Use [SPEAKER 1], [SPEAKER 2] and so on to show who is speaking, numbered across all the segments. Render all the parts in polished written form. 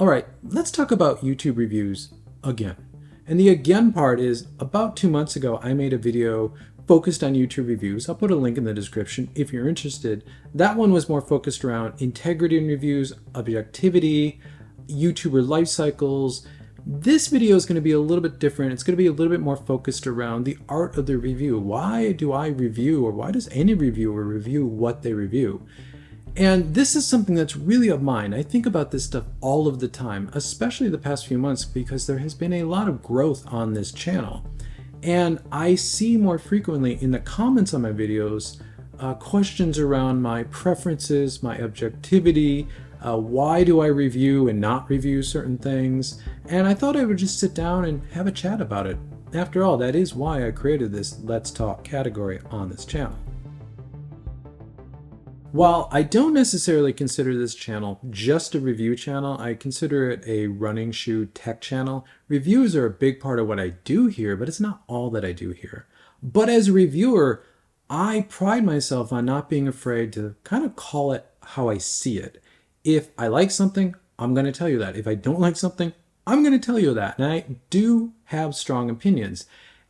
[SPEAKER 1] All right, let's talk about YouTube reviews again. And the again part is about 2 months ago, I made a video focused on YouTube reviews. I'll put a link in the description if you're interested. That one was more focused around integrity in reviews, objectivity, YouTuber life cycles. This video is going to be a little bit different. It's going to be a little bit more focused around the art of the review. Why do I review, or why does any reviewer review what they review? And this is something that's really of mine. I think about this stuff all of the time, especially the past few months, because there has been a lot of growth on this channel. And I see more frequently in the comments on my videos questions around my preferences, my objectivity, why do I review and not review certain things. And I thought I would just sit down and have a chat about it. After all, that is why I created this Let's Talk category on this channel. While I don't necessarily consider this channel just a review channel, I consider it a running shoe tech channel. Reviews are a big part of what I do here, but it's not all that I do here. But as a reviewer, I pride myself on not being afraid to kind of call it how I see it. If I like something, I'm going to tell you that. If I don't like something, I'm going to tell you that. And I do have strong opinions.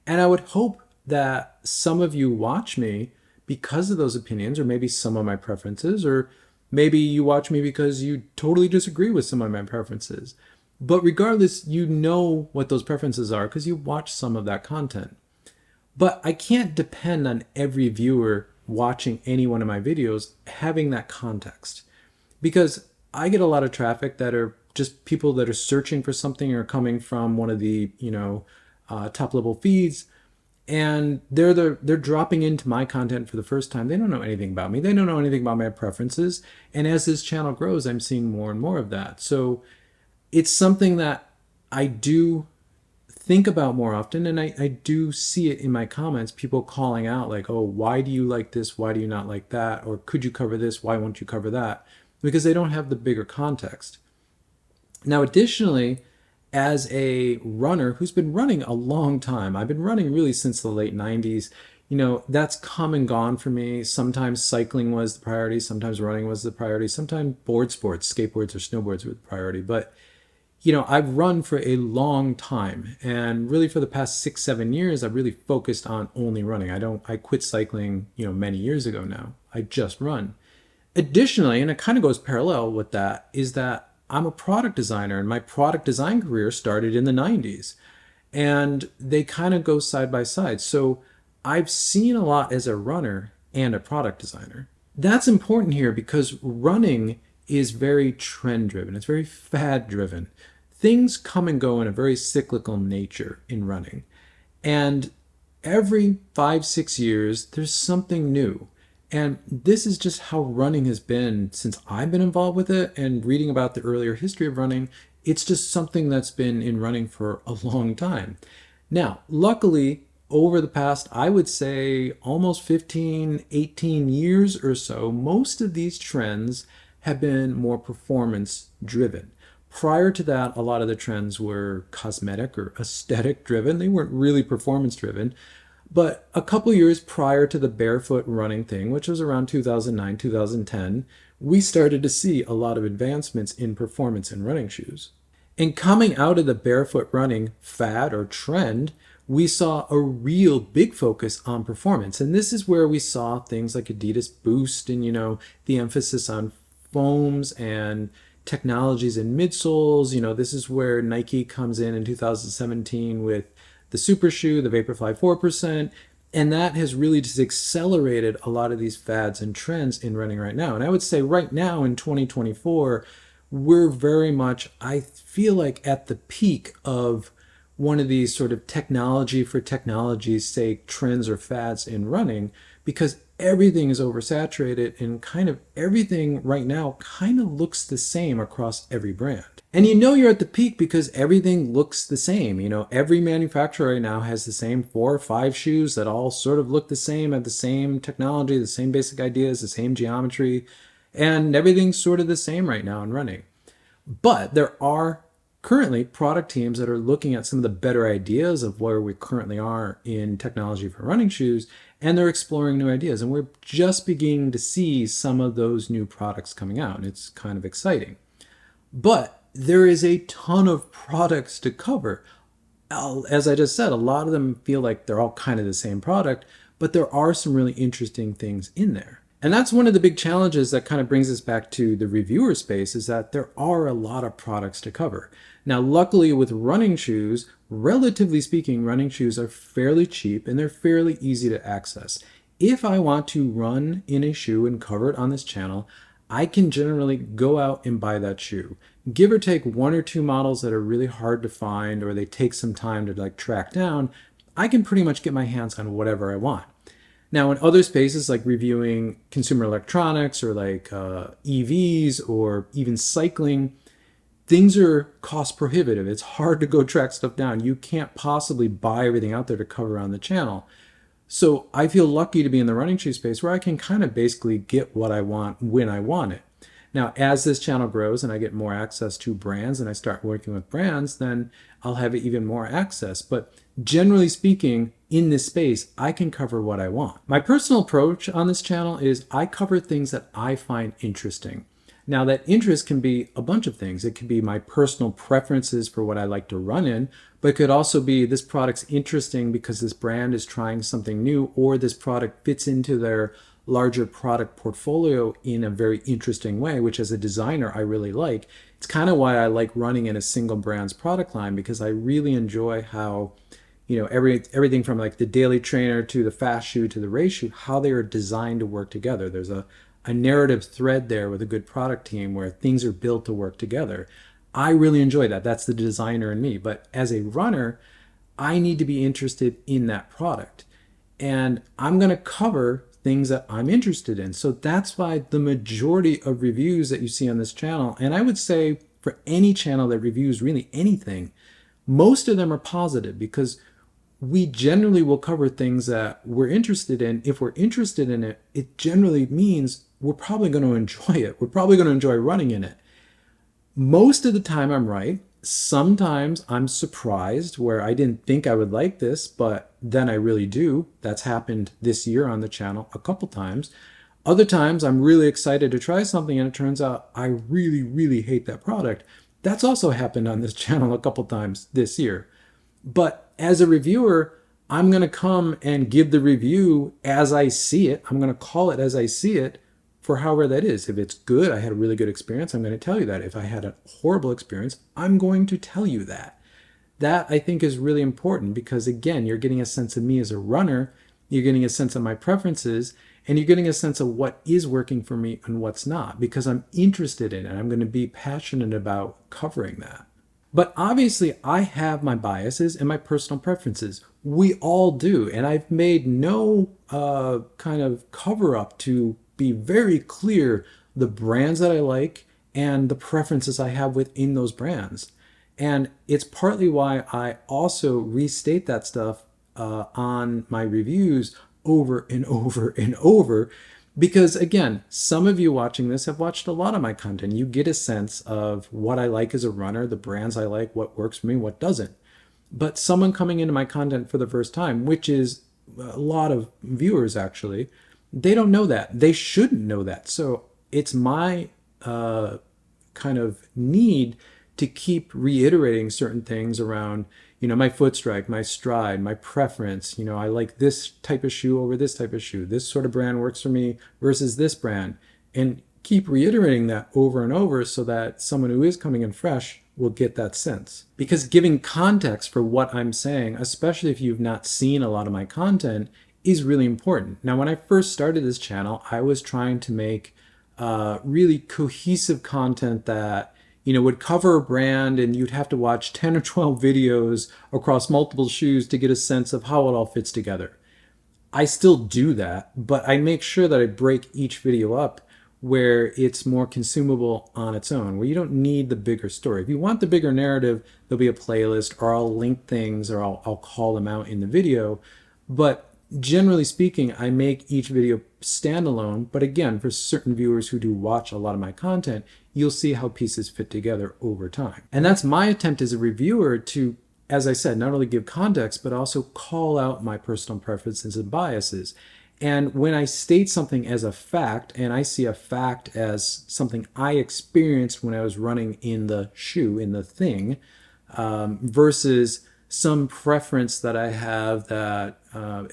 [SPEAKER 1] And I would hope that some of you watch me because of those opinions, or maybe some of my preferences, or maybe you watch me because you totally disagree with some of my preferences. But regardless, you know what those preferences are because you watch some of that content. But I can't depend on every viewer watching any one of my videos having that context, because I get a lot of traffic that are just people that are searching for something or coming from one of the top level feeds. And they're dropping into my content for the first time. They don't know anything about me. They don't know anything about my preferences. And as this channel grows, I'm seeing more and more of that. So it's something that I do think about more often. And I do see it in my comments, people calling out like, oh, why do you like this? Why do you not like that? Or could you cover this? Why won't you cover that? Because they don't have the bigger context. Now, additionally, as a runner who's been running a long time, I've been running really since the late 90s, that's come and gone for me. Sometimes cycling was the priority, sometimes running was the priority, sometimes board sports, skateboards or snowboards were the priority. But, I've run for a long time, and really for the past 6-7 years, I've really focused on only running. I quit cycling, many years ago now. I just run. Additionally, and it kind of goes parallel with that, is that I'm a product designer, and my product design career started in the 90s, and they kind of go side by side. So I've seen a lot as a runner and a product designer. That's important here because running is very trend driven. It's very fad driven. Things come and go in a very cyclical nature in running. And every 5-6 years, there's something new. And this is just how running has been since I've been involved with it, and reading about the earlier history of running, it's just something that's been in running for a long time. Now, luckily, over the past, I would say almost 15, 18 years or so, most of these trends have been more performance driven. Prior to that, a lot of the trends were cosmetic or aesthetic driven. They weren't really performance driven. But a couple years prior to the barefoot running thing, which was around 2009, 2010, we started to see a lot of advancements in performance in running shoes. And coming out of the barefoot running fad or trend, we saw a real big focus on performance. And this is where we saw things like Adidas Boost and, the emphasis on foams and technologies in midsoles. This is where Nike comes in 2017 with the super shoe, the Vaporfly 4%, and that has really just accelerated a lot of these fads and trends in running right now. And I would say right now in 2024, we're very much, I feel like, at the peak of one of these sort of technology for technology's sake trends or fads in running, because everything is oversaturated and kind of everything right now kind of looks the same across every brand. And you're at the peak because everything looks the same. Every manufacturer right now has the same 4 or 5 shoes that all sort of look the same, have the same technology, the same basic ideas, the same geometry, and everything's sort of the same right now in running. But there are currently product teams that are looking at some of the better ideas of where we currently are in technology for running shoes, and they're exploring new ideas. And we're just beginning to see some of those new products coming out, and it's kind of exciting. But there is a ton of products to cover. As I just said, a lot of them feel like they're all kind of the same product, but there are some really interesting things in there. And that's one of the big challenges that kind of brings us back to the reviewer space, is that there are a lot of products to cover. Now, luckily with running shoes, relatively speaking, running shoes are fairly cheap and they're fairly easy to access. If I want to run in a shoe and cover it on this channel, I can generally go out and buy that shoe. Give or take one or two models that are really hard to find or they take some time to like track down, I can pretty much get my hands on whatever I want. Now in other spaces like reviewing consumer electronics or like EVs or even cycling, things are cost prohibitive. It's hard to go track stuff down. You can't possibly buy everything out there to cover on the channel. So I feel lucky to be in the running shoe space where I can kind of basically get what I want when I want it. Now, as this channel grows and I get more access to brands and I start working with brands, then I'll have even more access. But generally speaking, in this space, I can cover what I want. My personal approach on this channel is I cover things that I find interesting. Now, that interest can be a bunch of things. It could be my personal preferences for what I like to run in, but it could also be this product's interesting because this brand is trying something new, or this product fits into their larger product portfolio in a very interesting way, which as a designer, I really like. It's kind of why I like running in a single brand's product line, because I really enjoy how, everything from like the daily trainer to the fast shoe to the race shoe, how they are designed to work together. There's a narrative thread there with a good product team where things are built to work together. I really enjoy that. That's the designer in me. But as a runner, I need to be interested in that product. And I'm going to cover things that I'm interested in. So that's why the majority of reviews that you see on this channel, and I would say for any channel that reviews really anything, most of them are positive, because we generally will cover things that we're interested in. If we're interested in it, it generally means we're probably going to enjoy it. We're probably going to enjoy running in it. Most of the time I'm right. Sometimes I'm surprised where I didn't think I would like this, but then I really do. That's happened this year on the channel a couple times. Other times I'm really excited to try something and it turns out I really, really hate that product. That's also happened on this channel a couple times this year. But as a reviewer, I'm going to come and give the review as I see it. I'm going to call it as I see it for however that is. If it's good, I had a really good experience, I'm going to tell you that. If I had a horrible experience, I'm going to tell you that. That I think is really important because, again, you're getting a sense of me as a runner, you're getting a sense of my preferences, and you're getting a sense of what is working for me and what's not, because I'm interested in it. I'm going to be passionate about covering that. But obviously, I have my biases and my personal preferences. We all do. And I've made no kind of cover up to be very clear the brands that I like and the preferences I have within those brands. And it's partly why I also restate that stuff on my reviews over and over and over. Because again, some of you watching this have watched a lot of my content. You get a sense of what I like as a runner, the brands I like, what works for me, what doesn't. But someone coming into my content for the first time, which is a lot of viewers actually, they don't know that. They shouldn't know that. So it's my kind of need to keep reiterating certain things around, my foot strike, my stride, my preference. I like this type of shoe over this type of shoe. This sort of brand works for me versus this brand. And keep reiterating that over and over so that someone who is coming in fresh will get that sense. Because giving context for what I'm saying, especially if you've not seen a lot of my content, is really important. Now, when I first started this channel, I was trying to make really cohesive content that would cover a brand, and you'd have to watch 10 or 12 videos across multiple shoes to get a sense of how it all fits together. I still do that, but I make sure that I break each video up where it's more consumable on its own, where you don't need the bigger story. If you want the bigger narrative, there'll be a playlist, or I'll link things, or I'll call them out in the video. But generally speaking, I make each video standalone, but again, for certain viewers who do watch a lot of my content, you'll see how pieces fit together over time. And that's my attempt as a reviewer to, as I said, not only give context, but also call out my personal preferences and biases. And when I state something as a fact, and I see a fact as something I experienced when I was running in the shoe, in the thing, versus some preference that I have that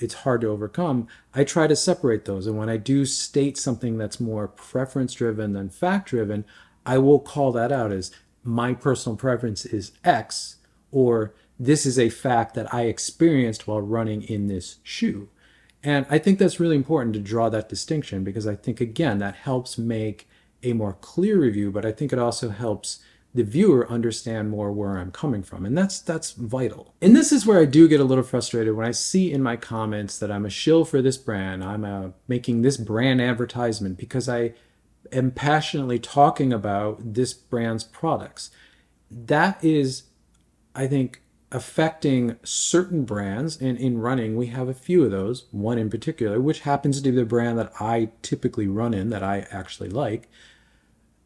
[SPEAKER 1] it's hard to overcome, I try to separate those. And when I do state something that's more preference driven than fact driven, I will call that out as my personal preference is X, or this is a fact that I experienced while running in this shoe. And I think that's really important to draw that distinction, because I think, again, that helps make a more clear review, but I think it also helps the viewer understand more where I'm coming from. And that's vital. And this is where I do get a little frustrated when I see in my comments that I'm a shill for this brand. I'm making this brand advertisement because I am passionately talking about this brand's products. That is, I think, affecting certain brands. And in running, we have a few of those, one in particular, which happens to be the brand that I typically run in, that I actually like.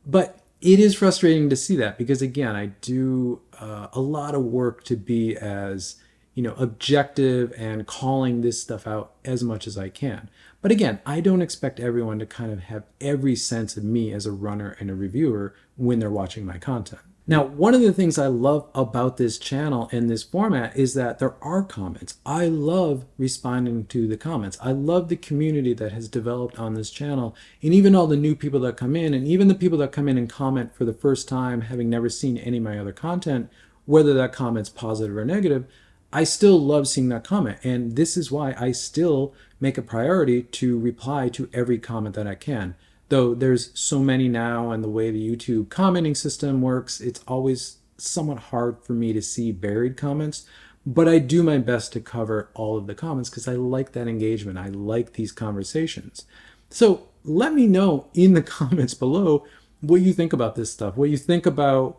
[SPEAKER 1] But it is frustrating to see that, because again, I do a lot of work to be as, objective and calling this stuff out as much as I can. But again, I don't expect everyone to kind of have every sense of me as a runner and a reviewer when they're watching my content. Now, one of the things I love about this channel and this format is that there are comments. I love responding to the comments. I love the community that has developed on this channel, and even all the new people that come in, and even the people that come in and comment for the first time, having never seen any of my other content, whether that comment's positive or negative, I still love seeing that comment. And this is why I still make a priority to reply to every comment that I can. Though there's so many now, and the way the YouTube commenting system works, it's always somewhat hard for me to see buried comments. But I do my best to cover all of the comments because I like that engagement. I like these conversations. So let me know in the comments below what you think about this stuff, what you think about,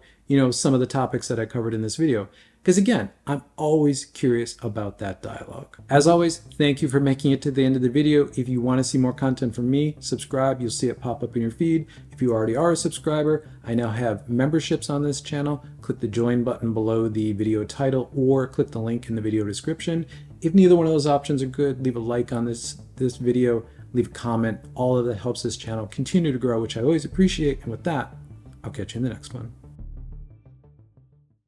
[SPEAKER 1] some of the topics that I covered in this video. Because again, I'm always curious about that dialogue. As always, thank you for making it to the end of the video. If you want to see more content from me, subscribe. You'll see it pop up in your feed. If you already are a subscriber, I now have memberships on this channel. Click the join button below the video title, or click the link in the video description. If neither one of those options are good, leave a like on this video, leave a comment. All of that helps this channel continue to grow, which I always appreciate. And with that, I'll catch you in the next one.